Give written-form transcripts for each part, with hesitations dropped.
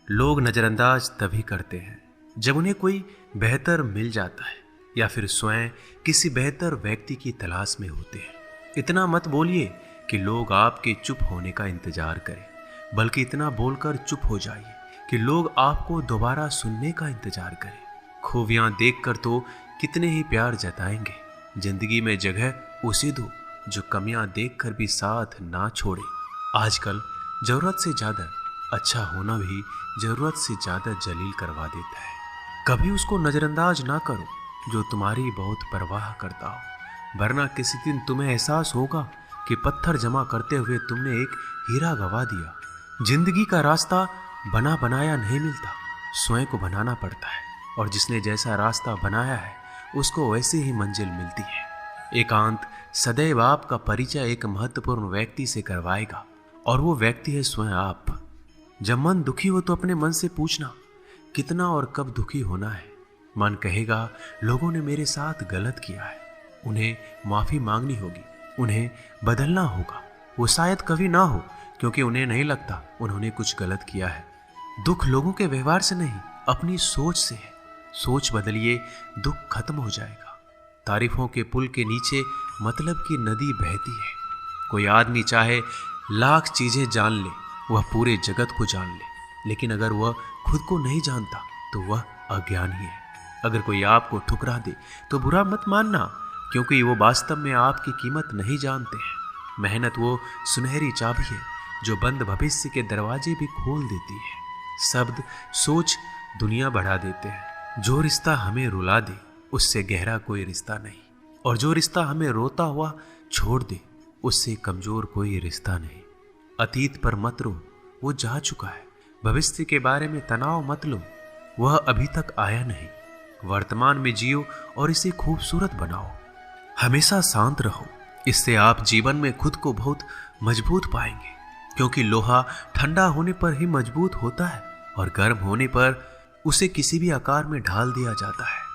लोग नज़रअंदाज तभी करते हैं जब उन्हें कोई बेहतर मिल जाता है या फिर स्वयं किसी बेहतर व्यक्ति की तलाश में होते हैं। इतना मत बोलिए कि लोग आपके चुप होने का इंतजार करें, बल्कि इतना बोलकर चुप हो जाइए कि लोग आपको दोबारा सुनने का इंतजार करें। खूबियां देखकर तो कितने ही प्यार जताएंगे। जिंदगी में जगह उसे दो जो कमियां देखकर भी साथ ना छोड़े। आजकल जरूरत से ज्यादा अच्छा होना भी जरूरत से ज्यादा जलील करवा देता है। कभी उसको नजरअंदाज ना करो जो तुम्हारी बहुत परवाह करता हो, वरना किसी दिन तुम्हें एहसास होगा कि पत्थर जमा करते हुए तुमने एक हीरा गवा दिया। जिंदगी का रास्ता बना बनाया नहीं मिलता, स्वयं को बनाना पड़ता है, और जिसने जैसा रास्ता बनाया है उसको वैसे ही मंजिल मिलती है। एकांत सदैव आपका परिचय एक महत्वपूर्ण व्यक्ति से करवाएगा, और वो व्यक्ति है स्वयं आप। जब मन दुखी हो तो अपने मन से पूछना कितना और कब दुखी होना है। मन कहेगा लोगों ने मेरे साथ गलत किया है, उन्हें माफी मांगनी होगी, उन्हें बदलना होगा। वो शायद कभी ना हो, क्योंकि उन्हें नहीं लगता उन्होंने कुछ गलत किया है। दुख लोगों के व्यवहार से नहीं, अपनी सोच से है। सोच बदलिए, दुख खत्म हो जाएगा। तारीफों के पुल के नीचे मतलब की नदी बहती है। कोई आदमी चाहे लाख चीजें जान ले, वह पूरे जगत को जान ले, लेकिन अगर वह खुद को नहीं जानता तो वह अज्ञानी है। अगर कोई आपको ठुकरा दे तो बुरा मत मानना, क्योंकि वो वास्तव में आपकी कीमत नहीं जानते हैं। मेहनत वो सुनहरी चाबी है जो बंद भविष्य के दरवाजे भी खोल देती है। शब्द सोच दुनिया बढ़ा देते हैं। जो रिश्ता हमें रुला दे उससे गहरा कोई रिश्ता नहीं, और जो रिश्ता हमें रोता हुआ छोड़ दे उससे कमजोर कोई रिश्ता नहीं। अतीत पर मत रो, वो जा चुका है। भविष्य के बारे में तनाव मत लो, वह अभी तक आया नहीं। वर्तमान में जियो और इसे खूबसूरत बनाओ। हमेशा शांत रहो, इससे आप जीवन में खुद को बहुत मजबूत पाएंगे, क्योंकि लोहा ठंडा होने पर ही मजबूत होता है, और गर्म होने पर उसे किसी भी आकार में ढाल दिया जाता है।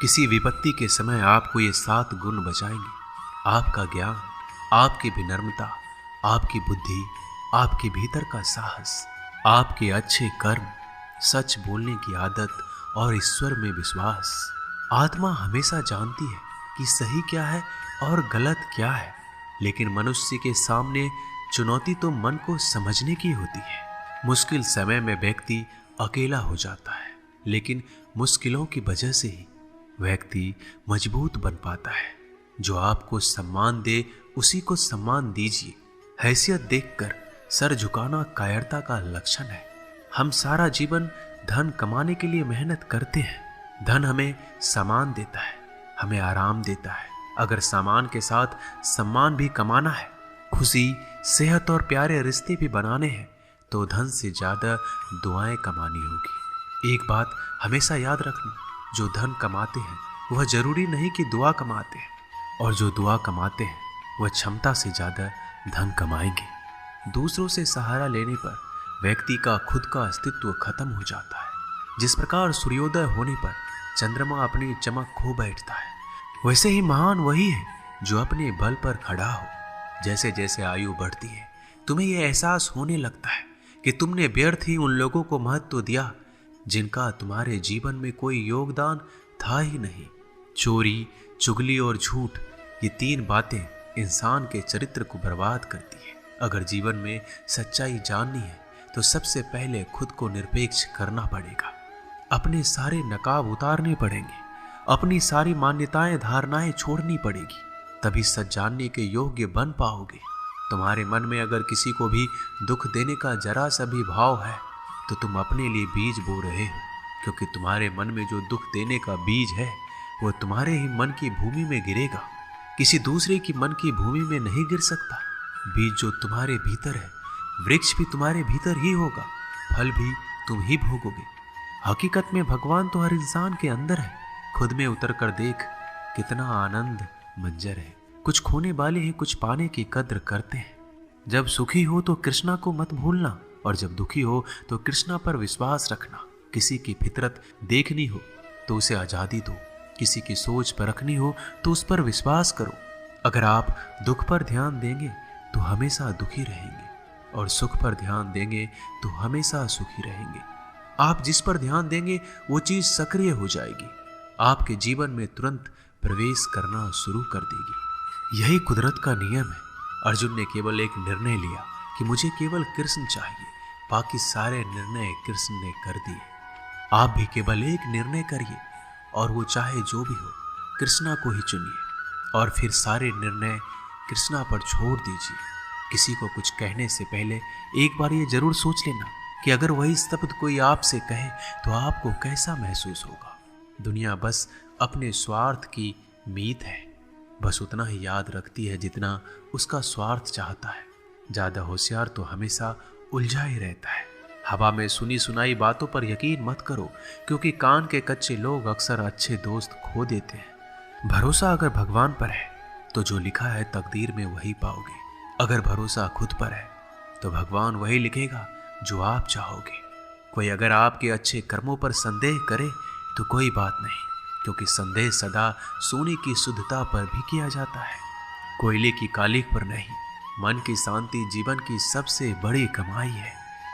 किसी विपत्ति के समय आपको ये 7 गुण बचाएंगे: आपका ज्ञान, आपकी विनम्रता, आपकी बुद्धि, आपके भीतर का साहस, आपके अच्छे कर्म, सच बोलने की आदत और ईश्वर में विश्वास। आत्मा हमेशा जानती है कि सही क्या है और गलत क्या है, लेकिन मनुष्य के सामने चुनौती तो मन को समझने की होती है। मुश्किल समय में व्यक्ति अकेला हो जाता है, लेकिन मुश्किलों की वजह से ही व्यक्ति मजबूत बन पाता है। जो आपको सम्मान दे उसी को सम्मान दीजिए। हैसियत देखकर सर झुकाना कायरता का लक्षण है। हम सारा जीवन धन कमाने के लिए मेहनत करते हैं। धन हमें सामान देता है, हमें आराम देता है। अगर सामान के साथ सम्मान भी कमाना है, खुशी, सेहत और प्यारे रिश्ते भी बनाने हैं, तो धन से ज्यादा दुआएं कमानी होगी। एक बात हमेशा याद रखना, जो धन कमाते हैं वह जरूरी नहीं कि दुआ कमाते हैं, और जो दुआ कमाते हैं वह क्षमता से ज्यादा धन कमाएंगे। दूसरों से सहारा लेने पर व्यक्ति का खुद का अस्तित्व खत्म हो जाता है। जिस प्रकार सूर्योदय होने पर चंद्रमा अपनी चमक खो बैठता है, वैसे ही महान वही है जो अपने बल पर खड़ा हो। जैसे जैसे आयु बढ़ती है, तुम्हें यह एहसास होने लगता है कि तुमने व्यर्थ ही उन लोगों को महत्व दिया जिनका तुम्हारे जीवन में कोई योगदान था ही नहीं। चोरी, चुगली और झूठ, ये 3 बातें इंसान के चरित्र को बर्बाद करती है। अगर जीवन में सच्चाई जाननी है तो सबसे पहले खुद को निरपेक्ष करना पड़ेगा। अपने सारे नकाब उतारने पड़ेंगे, अपनी सारी मान्यताएं धारणाएं छोड़नी पड़ेगी, तभी सच जानने के योग्य बन पाओगे। तुम्हारे मन में अगर किसी को भी दुख देने का जरा सा भी भाव है तो तुम अपने लिए बीज बो रहे हो, क्योंकि तुम्हारे मन में जो दुख देने का बीज है वो तुम्हारे ही मन की भूमि में गिरेगा, किसी दूसरे की मन की भूमि में नहीं गिर सकता। बीज जो तुम्हारे भीतर है, वृक्ष भी तुम्हारे भीतर ही होगा, फल भी तुम ही भोगोगे। हकीकत में भगवान तो हर इंसान के अंदर है। खुद में उतर कर देख, कितना आनंद मंजर है। कुछ खोने वाले हैं, कुछ पाने की कद्र करते हैं। जब सुखी हो तो कृष्णा को मत भूलना, और जब दुखी हो तो कृष्णा पर विश्वास रखना। किसी की फितरत देखनी हो तो उसे आज़ादी दो, किसी की सोच पर रखनी हो तो उस पर विश्वास करो। अगर आप दुख पर ध्यान देंगे तो हमेशा दुखी रहेंगे, और सुख पर ध्यान देंगे तो हमेशा सुखी रहेंगे। आप जिस पर ध्यान देंगे वो चीज सक्रिय हो जाएगी, आपके जीवन में तुरंत प्रवेश करना शुरू कर देगी। यही कुदरत का नियम है। अर्जुन ने केवल एक निर्णय लिया कि मुझे केवल कृष्ण चाहिए, बाकी सारे निर्णय कृष्ण ने कर दिए। आप भी केवल एक निर्णय करिए और वो चाहे जो भी हो, कृष्णा को ही चुनिए और फिर सारे निर्णय कृष्णा पर छोड़ दीजिए। किसी को कुछ कहने से पहले एक बार ये जरूर सोच लेना कि अगर वही शब्द कोई आपसे कहे तो आपको कैसा महसूस होगा। दुनिया बस अपने स्वार्थ की मीत है, बस उतना ही याद रखती है जितना उसका स्वार्थ चाहता है। ज्यादा होशियार तो हमेशा उलझा ही रहता है। हवा में सुनी सुनाई बातों पर यकीन मत करो, क्योंकि कान के कच्चे लोग अक्सर अच्छे दोस्त खो देते हैं। भरोसा अगर भगवान पर है तो जो लिखा है तकदीर में वही पाओगे। अगर भरोसा खुद पर है तो भगवान वही लिखेगा जो आप चाहोगे। कोई अगर आपके अच्छे कर्मों पर संदेह करे तो कोई बात नहीं, क्योंकि संदेह सदा सोने की शुद्धता पर भी किया जाता है, कोयले की कालिख पर नहीं। मन की शांति जीवन की सबसे बड़ी कमाई है।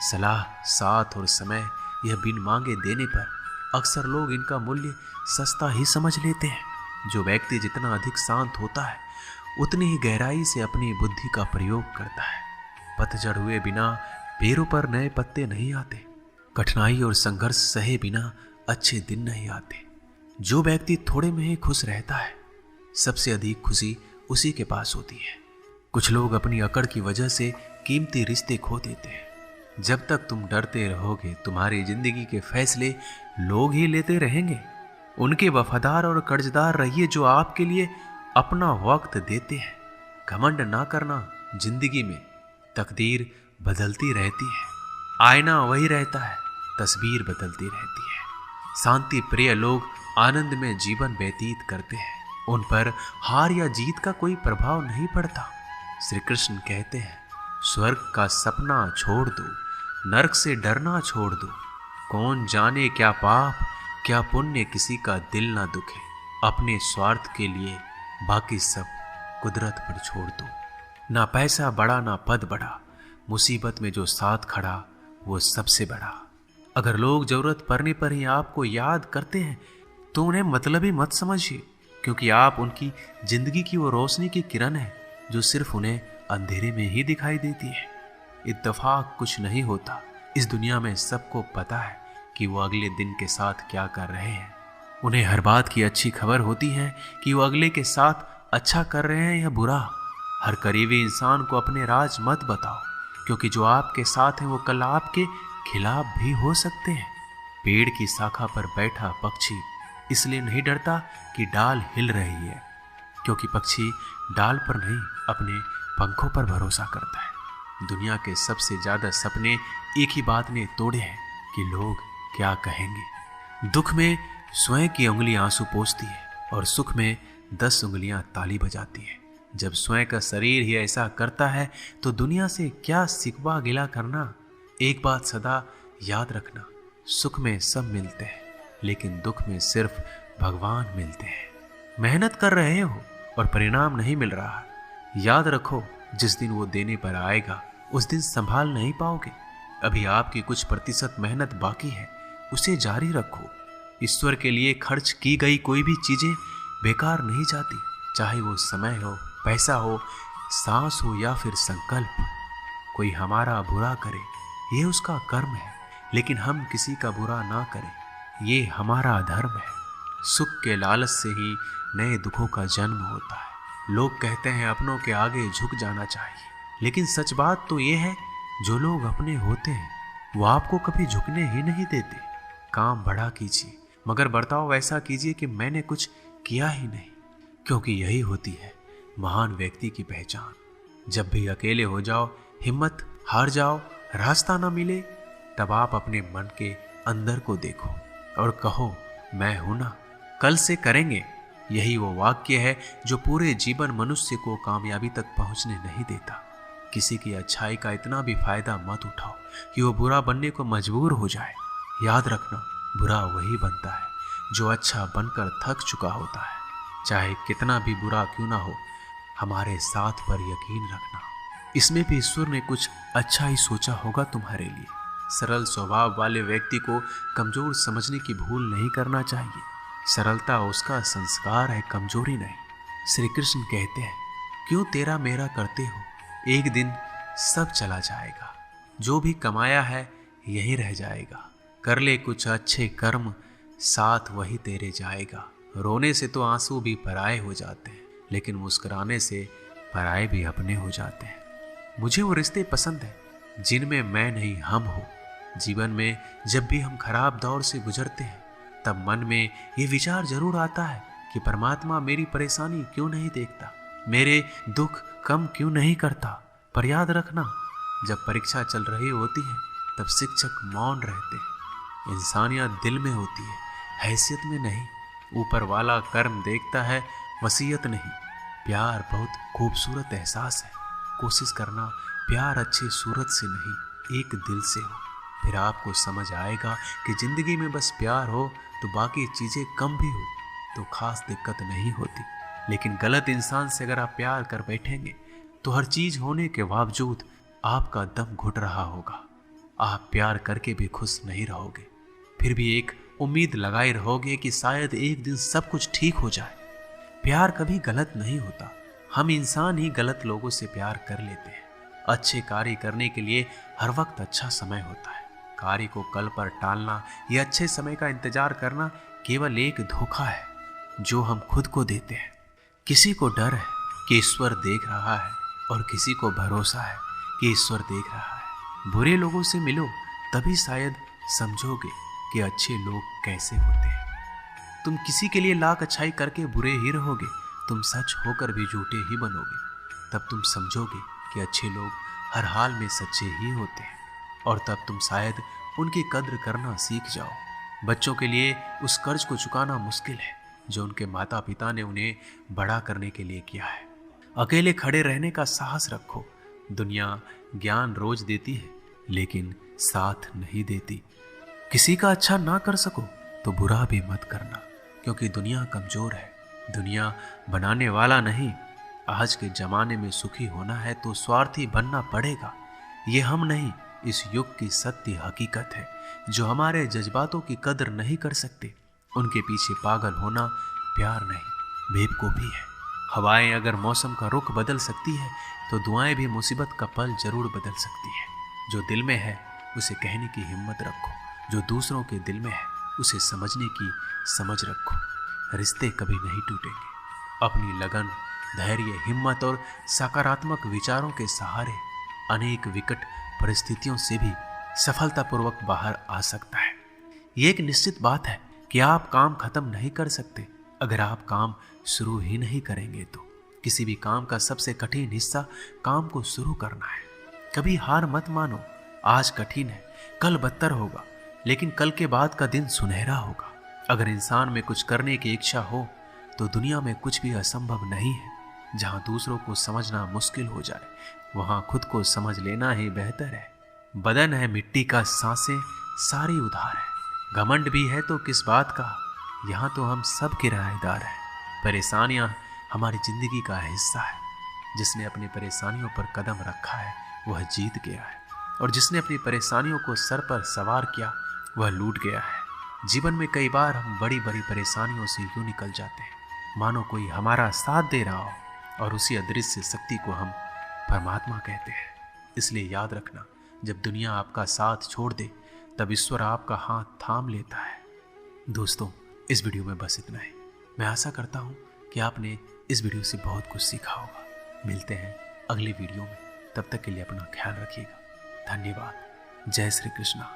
सलाह, साथ और समय यह बिन मांगे देने पर अक्सर लोग इनका मूल्य सस्ता ही समझ लेते हैं। जो व्यक्ति जितना अधिक शांत होता है उतनी ही गहराई से अपनी बुद्धि का प्रयोग करता है। पतझड़ हुए बिना पेड़ों पर नए पत्ते नहीं आते। कठिनाई और संघर्ष सहे बिना अच्छे दिन नहीं आते। जो व्यक्ति थोड़े में ही खुश रहता है, सबसे अधिक खुशी उसी के पास होती है। कुछ लोग अपनी अकड़ की वजह से कीमती रिश्ते खो देते हैं। जब तक तुम डरते रहोगे, तुम्हारी जिंदगी के फैसले लोग ही लेते रहेंगे। उनके वफादार और कर्जदार रहिए जो आपके लिए अपना वक्त देते हैं। घमंड ना करना, जिंदगी में तकदीर बदलती रहती है। आईना वही रहता है, तस्वीर बदलती रहती है। शांति प्रिय लोग आनंद में जीवन व्यतीत करते हैं। उन पर हार या जीत का कोई प्रभाव नहीं पड़ता। श्री कृष्ण कहते हैं, स्वर्ग का सपना छोड़ दो, नरक से डरना छोड़ दो। कौन जाने क्या पाप क्या पुण्य किसी का दिल ना दुखे। अपने स्वार्थ के लिए बाकी सब कुदरत पर छोड़ दो। ना पैसा बड़ा ना पद बड़ा, मुसीबत में जो साथ खड़ा वो सबसे बड़ा। अगर लोग जरूरत पड़ने पर ही आपको याद करते हैं तो उन्हें मतलबी मत समझिए, क्योंकि आप उनकी जिंदगी की वो रोशनी की किरण है जो सिर्फ उन्हें अंधेरे में ही दिखाई देती है। इत्तेफाक कुछ नहीं होता। इस दुनिया में सबको पता है कि वो अगले दिन के साथ क्या कर रहे हैं। उन्हें हर बात की अच्छी खबर होती है कि वो अगले के साथ अच्छा कर रहे हैं या बुरा। हर करीबी इंसान को अपने राज मत बताओ, क्योंकि जो आपके साथ है वो कल आपके खिलाफ भी हो सकते हैं। पेड़ की शाखा पर बैठा पक्षी इसलिए नहीं डरता कि डाल हिल रही है, क्योंकि पक्षी डाल पर नहीं अपने पंखों पर भरोसा करता है। दुनिया के सबसे ज्यादा सपने एक ही बात ने तोड़े हैं कि लोग क्या कहेंगे। दुख में स्वयं की उंगली आंसू पोंछती है और सुख में 10 उंगलियां ताली बजाती है। जब स्वयं का शरीर ही ऐसा करता है तो दुनिया से क्या सिकवा गिला करना। एक बात सदा याद रखना, सुख में सब मिलते हैं लेकिन दुख में सिर्फ भगवान मिलते हैं। मेहनत कर रहे हो और परिणाम नहीं मिल रहा, याद रखो जिस दिन वो देने पर आएगा उस दिन संभाल नहीं पाओगे। अभी आपकी कुछ प्रतिशत मेहनत बाकी है, उसे जारी रखो। ईश्वर के लिए खर्च की गई कोई भी चीजें बेकार नहीं जाती, चाहे वो समय हो, पैसा हो, सांस हो या फिर संकल्प। कोई हमारा बुरा करे ये उसका कर्म है, लेकिन हम किसी का बुरा ना करें ये हमारा धर्म है। सुख के लालच से ही नए दुखों का जन्म होता है। लोग कहते हैं अपनों के आगे झुक जाना चाहिए, लेकिन सच बात तो ये है जो लोग अपने होते हैं वो आपको कभी झुकने ही नहीं देते। काम बड़ा कीजिए मगर बर्ताव वैसा कीजिए कि मैंने कुछ किया ही नहीं, क्योंकि यही होती है महान व्यक्ति की पहचान। जब भी अकेले हो जाओ, हिम्मत हार जाओ, रास्ता ना मिले, तब आप अपने मन के अंदर को देखो और कहो मैं हूं ना, कल से करेंगे। यही वो वाक्य है जो पूरे जीवन मनुष्य को कामयाबी तक पहुंचने नहीं देता। किसी की अच्छाई का इतना भी फायदा मत उठाओ कि वो बुरा बनने को मजबूर हो जाए। याद रखना, बुरा वही बनता है जो अच्छा बनकर थक चुका होता है। चाहे कितना भी बुरा क्यों ना हो, हमारे साथ पर यकीन रखना, इसमें भी ईश्वर ने कुछ अच्छा ही सोचा होगा तुम्हारे लिए। सरल स्वभाव वाले व्यक्ति को कमजोर समझने की भूल नहीं करना चाहिए। सरलता उसका संस्कार है, कमजोरी नहीं। श्री कृष्ण कहते हैं, क्यों तेरा मेरा करते हो, एक दिन सब चला जाएगा। जो भी कमाया है यही रह जाएगा। कर ले कुछ अच्छे कर्म, साथ वही तेरे जाएगा। रोने से तो आंसू भी पराए हो जाते हैं, लेकिन मुस्कुराने से पराए भी अपने हो जाते हैं। मुझे वो रिश्ते पसंद हैं जिनमें मैं नहीं हम हो। जीवन में जब भी हम खराब दौर से गुजरते हैं, तब मन में ये विचार जरूर आता है कि परमात्मा मेरी परेशानी क्यों नहीं देखता, मेरे दुख कम क्यों नहीं करता। पर याद रखना, जब परीक्षा चल रही होती है तब शिक्षक मौन रहते हैं। इंसानियत दिल में होती है, हैसियत में नहीं। ऊपर वाला कर्म देखता है, वसीयत नहीं। प्यार बहुत खूबसूरत एहसास है। कोशिश करना प्यार अच्छे सूरत से नहीं, एक दिल से हो। फिर आपको समझ आएगा कि जिंदगी में बस प्यार हो तो बाकी चीज़ें कम भी हो तो खास दिक्कत नहीं होती। लेकिन गलत इंसान से अगर आप प्यार कर बैठेंगे तो हर चीज़ होने के बावजूद आपका दम घुट रहा होगा। आप प्यार करके भी खुश नहीं रहोगे, फिर भी एक उम्मीद लगाए रहोगे कि शायद एक दिन सब कुछ ठीक हो जाए। प्यार कभी गलत नहीं होता, हम इंसान ही गलत लोगों से प्यार कर लेते हैं। अच्छे कार्य करने के लिए हर वक्त अच्छा समय होता है। कार्य को कल पर टालना या अच्छे समय का इंतजार करना केवल एक धोखा है जो हम खुद को देते हैं। किसी को डर है कि ईश्वर देख रहा है और किसी को भरोसा है कि ईश्वर देख रहा है। बुरे लोगों से मिलो तभी शायद समझोगे कि अच्छे लोग कैसे होते हैं। तुम किसी के लिए लाख अच्छाई करके बुरे ही रहोगे, तुम सच होकर भी झूठे ही बनोगे। तब तुम समझोगे कि अच्छे लोग हर हाल में सच्चे ही होते हैं, और तब तुम शायद उनकी कद्र करना सीख जाओ। बच्चों के लिए उस कर्ज को चुकाना मुश्किल है जो उनके माता पिता ने उन्हें बड़ा करने के लिए किया है। अकेले खड़े रहने का साहस रखो। दुनिया ज्ञान रोज देती है लेकिन साथ नहीं देती। किसी का अच्छा ना कर सको तो बुरा भी मत करना, क्योंकि दुनिया कमजोर है, दुनिया बनाने वाला नहीं। आज के जमाने में सुखी होना है तो स्वार्थी बनना पड़ेगा। ये हम नहीं, इस युग की सत्य हकीकत है। जो हमारे जज्बातों की कदर नहीं कर सकते, उनके पीछे पागल होना प्यार नहीं, बेवकूफ़ी है। हवाएं अगर मौसम का रुख बदल सकती है तो दुआएं भी मुसीबत का पल जरूर बदल सकती है। जो दिल में है उसे कहने की हिम्मत रखो, जो दूसरों के दिल में है उसे समझने की समझ रखो। रिश्ते कभी नहीं टूटेंगे। अपनी लगन, धैर्य, हिम्मत और सकारात्मक विचारों के सहारे अनेक विकट परिस्थितियों से भी सफलतापूर्वक बाहर आ सकता है। ये एक निश्चित बात है कि आप काम खत्म नहीं कर सकते अगर आप काम शुरू ही नहीं करेंगे तो। किसी भी काम का सबसे कठिन हिस्सा काम को शुरू करना है। कभी हार मत मानो। आज कठिन है, कल बदतर होगा, लेकिन कल के बाद का दिन सुनहरा होगा। अगर इंसान में कुछ करने की इच्छा हो तो दुनिया में कुछ भी असंभव नहीं है। जहां दूसरों को समझना मुश्किल हो जाए वहां खुद को समझ लेना ही बेहतर है। बदन है मिट्टी का, सांसें सारी उधार है। घमंड भी है तो किस बात का, यहाँ तो हम सब किराएदार हैं। परेशानियाँ हमारी जिंदगी का हिस्सा है। जिसने अपनी परेशानियों पर कदम रखा है वह जीत गया है, और जिसने अपनी परेशानियों को सर पर सवार किया वह लूट गया है। जीवन में कई बार हम बड़ी बड़ी परेशानियों से यूं निकल जाते हैं मानो कोई हमारा साथ दे रहा हो, और उसी अदृश्य शक्ति को हम परमात्मा कहते हैं। इसलिए याद रखना, जब दुनिया आपका साथ छोड़ दे तब ईश्वर आपका हाथ थाम लेता है। दोस्तों, इस वीडियो में बस इतना ही। मैं आशा करता हूँ कि आपने इस वीडियो से बहुत कुछ सीखा होगा। मिलते हैं अगली वीडियो में, तब तक के लिए अपना ख्याल रखिएगा। धन्यवाद। जय श्री कृष्णा।